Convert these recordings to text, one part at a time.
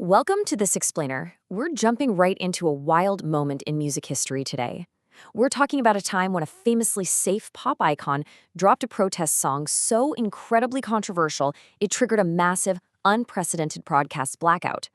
Welcome to This Explainer. We're jumping right into a wild moment in music history today. We're talking about a time when a famously safe pop icon dropped a protest song so incredibly controversial it triggered a massive, unprecedented broadcast blackout.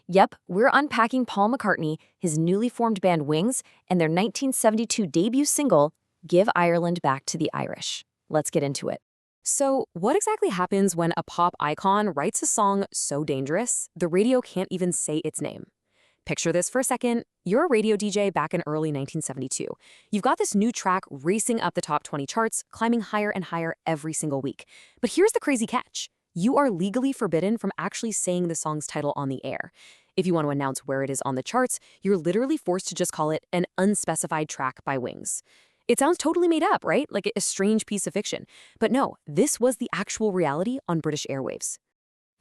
Yep, we're unpacking Paul McCartney, his newly formed band Wings, and their 1972 debut single, Give Ireland Back to the Irish. Let's get into it. So, what exactly happens when a pop icon writes a song so dangerous, the radio can't even say its name? Picture this for a second. You're a radio DJ back in early 1972. You've got this new track racing up the top 20 charts, climbing higher and higher every single week. But here's the crazy catch. You are legally forbidden from actually saying the song's title on the air. If you want to announce where it is on the charts, you're literally forced to just call it an unspecified track by Wings. It sounds totally made up, right? Like a strange piece of fiction. But no, this was the actual reality on British airwaves.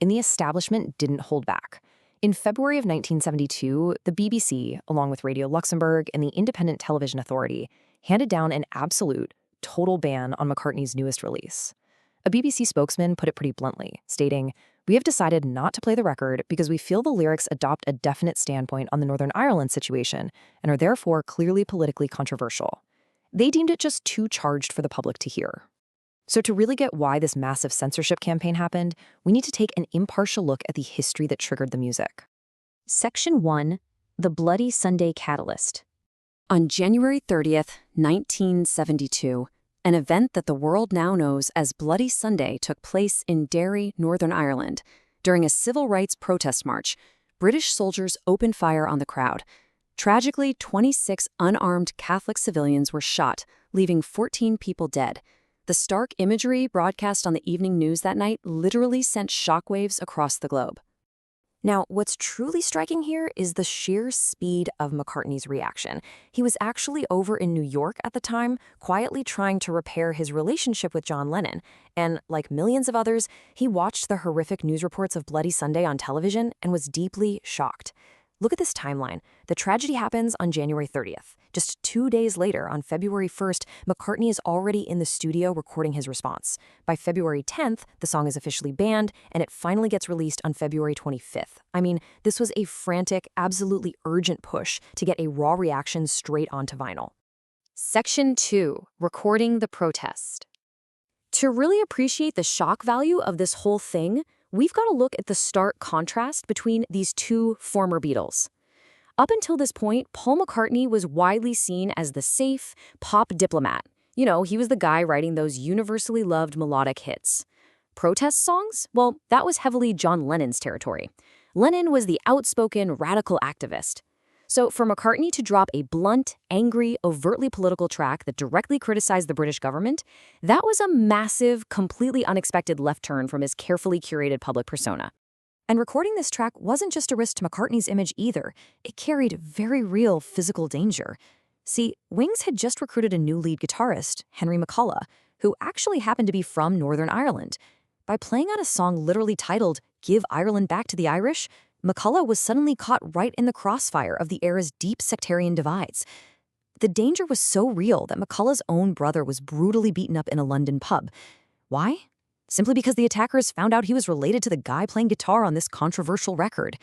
And the establishment didn't hold back. In February of 1972, the BBC, along with Radio Luxembourg and the Independent Television Authority, handed down an absolute, total ban on McCartney's newest release. A BBC spokesman put it pretty bluntly, stating, "We have decided not to play the record because we feel the lyrics adopt a definite standpoint on the Northern Ireland situation and are therefore clearly politically controversial." They deemed it just too charged for the public to hear. So to really get why this massive censorship campaign happened, we need to take an impartial look at the history that triggered the music. Section 1. The Bloody Sunday Catalyst. On January 30th, 1972, an event that the world now knows as Bloody Sunday took place in Derry, Northern Ireland. During a civil rights protest march, British soldiers opened fire on the crowd. Tragically, 26 unarmed Catholic civilians were shot, leaving 14 people dead. The stark imagery broadcast on the evening news that night literally sent shockwaves across the globe. Now, what's truly striking here is the sheer speed of McCartney's reaction. He was actually over in New York at the time, quietly trying to repair his relationship with John Lennon. And like millions of others, he watched the horrific news reports of Bloody Sunday on television and was deeply shocked. Look at this timeline. The tragedy happens on January 30th. Just 2 days later, on February 1st, McCartney is already in the studio recording his response. By February 10th, the song is officially banned, and it finally gets released on February 25th. I mean, this was a frantic, absolutely urgent push to get a raw reaction straight onto vinyl. Section 2. Recording the protest. To really appreciate the shock value of this whole thing, we've got to look at the stark contrast between these two former Beatles. Up until this point, Paul McCartney was widely seen as the safe, pop diplomat. You know, he was the guy writing those universally loved melodic hits. Protest songs? Well, that was heavily John Lennon's territory. Lennon was the outspoken, radical activist. So for McCartney to drop a blunt, angry, overtly political track that directly criticized the British government, that was a massive, completely unexpected left turn from his carefully curated public persona. And recording this track wasn't just a risk to McCartney's image either. It carried very real physical danger. See, Wings had just recruited a new lead guitarist, Henry McCullough, who actually happened to be from Northern Ireland. By playing on a song literally titled Give Ireland Back to the Irish, McCullough was suddenly caught right in the crossfire of the era's deep sectarian divides. The danger was so real that McCullough's own brother was brutally beaten up in a London pub. Why? Simply because the attackers found out he was related to the guy playing guitar on this controversial record.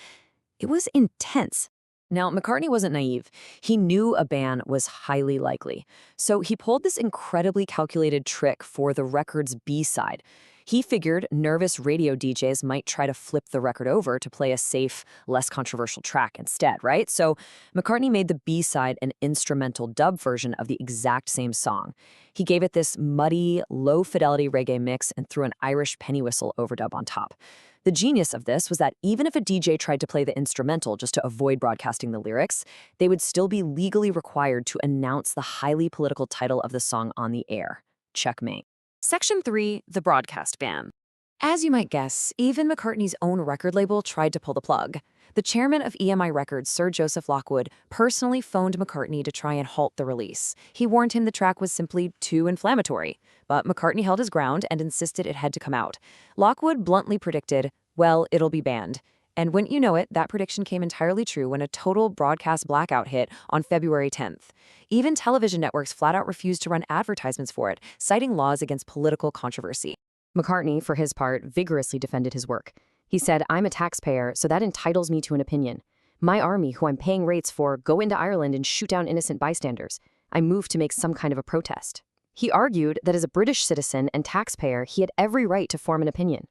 It was intense. Now, McCartney wasn't naive. He knew a ban was highly likely. So he pulled this incredibly calculated trick for the record's B-side. He figured nervous radio DJs might try to flip the record over to play a safe, less controversial track instead, right? So McCartney made the B-side an instrumental dub version of the exact same song. He gave it this muddy, low-fidelity reggae mix and threw an Irish penny whistle overdub on top. The genius of this was that even if a DJ tried to play the instrumental just to avoid broadcasting the lyrics, they would still be legally required to announce the highly political title of the song on the air. Checkmate. Section 3. The broadcast ban. As you might guess, even McCartney's own record label tried to pull the plug. The chairman of EMI Records, Sir Joseph Lockwood, personally phoned McCartney to try and halt the release. He warned him the track was simply too inflammatory. But McCartney held his ground and insisted it had to come out. Lockwood bluntly predicted, well, it'll be banned. And wouldn't you know it, that prediction came entirely true when a total broadcast blackout hit on February 10th. Even television networks flat out refused to run advertisements for it, citing laws against political controversy. McCartney, for his part, vigorously defended his work. He said, "I'm a taxpayer, so that entitles me to an opinion. My army, who I'm paying rates for, go into Ireland and shoot down innocent bystanders. I moved to make some kind of a protest." He argued that as a British citizen and taxpayer, he had every right to form an opinion.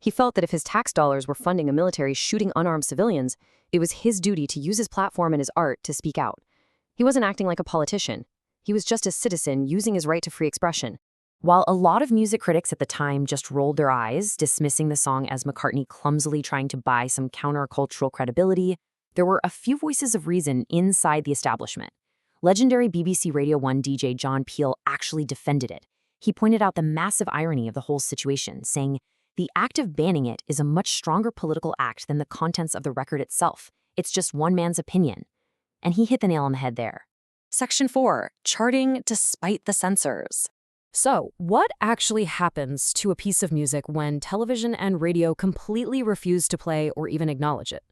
He felt that if his tax dollars were funding a military shooting unarmed civilians, it was his duty to use his platform and his art to speak out. He wasn't acting like a politician. He was just a citizen using his right to free expression. While a lot of music critics at the time just rolled their eyes, dismissing the song as McCartney clumsily trying to buy some countercultural credibility, there were a few voices of reason inside the establishment. Legendary BBC Radio 1 DJ John Peel actually defended it. He pointed out the massive irony of the whole situation, saying, "The act of banning it is a much stronger political act than the contents of the record itself. It's just one man's opinion." And he hit the nail on the head there. Section 4. Charting despite the censors. So, what actually happens to a piece of music when television and radio completely refuse to play or even acknowledge it?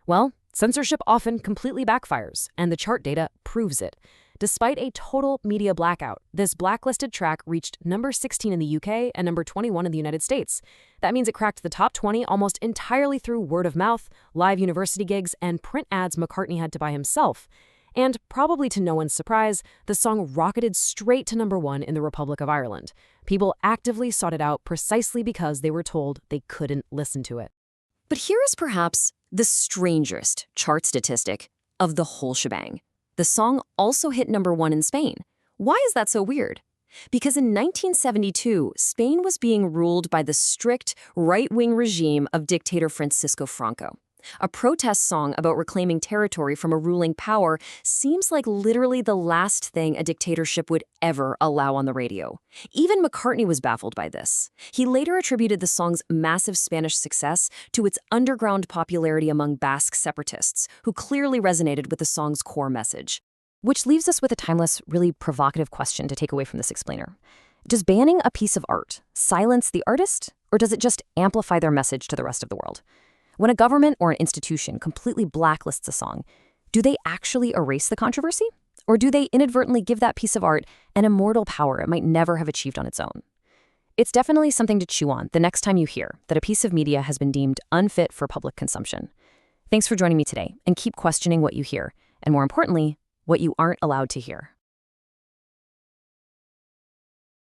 Well, censorship often completely backfires, and the chart data proves it. Despite a total media blackout, this blacklisted track reached number 16 in the UK and number 21 in the United States. That means it cracked the top 20 almost entirely through word of mouth, live university gigs, and print ads McCartney had to buy himself. And, probably to no one's surprise, the song rocketed straight to number 1 in the Republic of Ireland. People actively sought it out precisely because they were told they couldn't listen to it. But here is perhaps the strangest chart statistic of the whole shebang. The song also hit number 1 in Spain. Why is that so weird? Because in 1972, Spain was being ruled by the strict right-wing regime of dictator Francisco Franco. A protest song about reclaiming territory from a ruling power seems like literally the last thing a dictatorship would ever allow on the radio. Even McCartney was baffled by this. He later attributed the song's massive Spanish success to its underground popularity among Basque separatists, who clearly resonated with the song's core message. Which leaves us with a timeless, really provocative question to take away from this explainer. Does banning a piece of art silence the artist, or does it just amplify their message to the rest of the world? When a government or an institution completely blacklists a song, do they actually erase the controversy? Or do they inadvertently give that piece of art an immortal power it might never have achieved on its own? It's definitely something to chew on the next time you hear that a piece of media has been deemed unfit for public consumption. Thanks for joining me today, and keep questioning what you hear, and more importantly, what you aren't allowed to hear.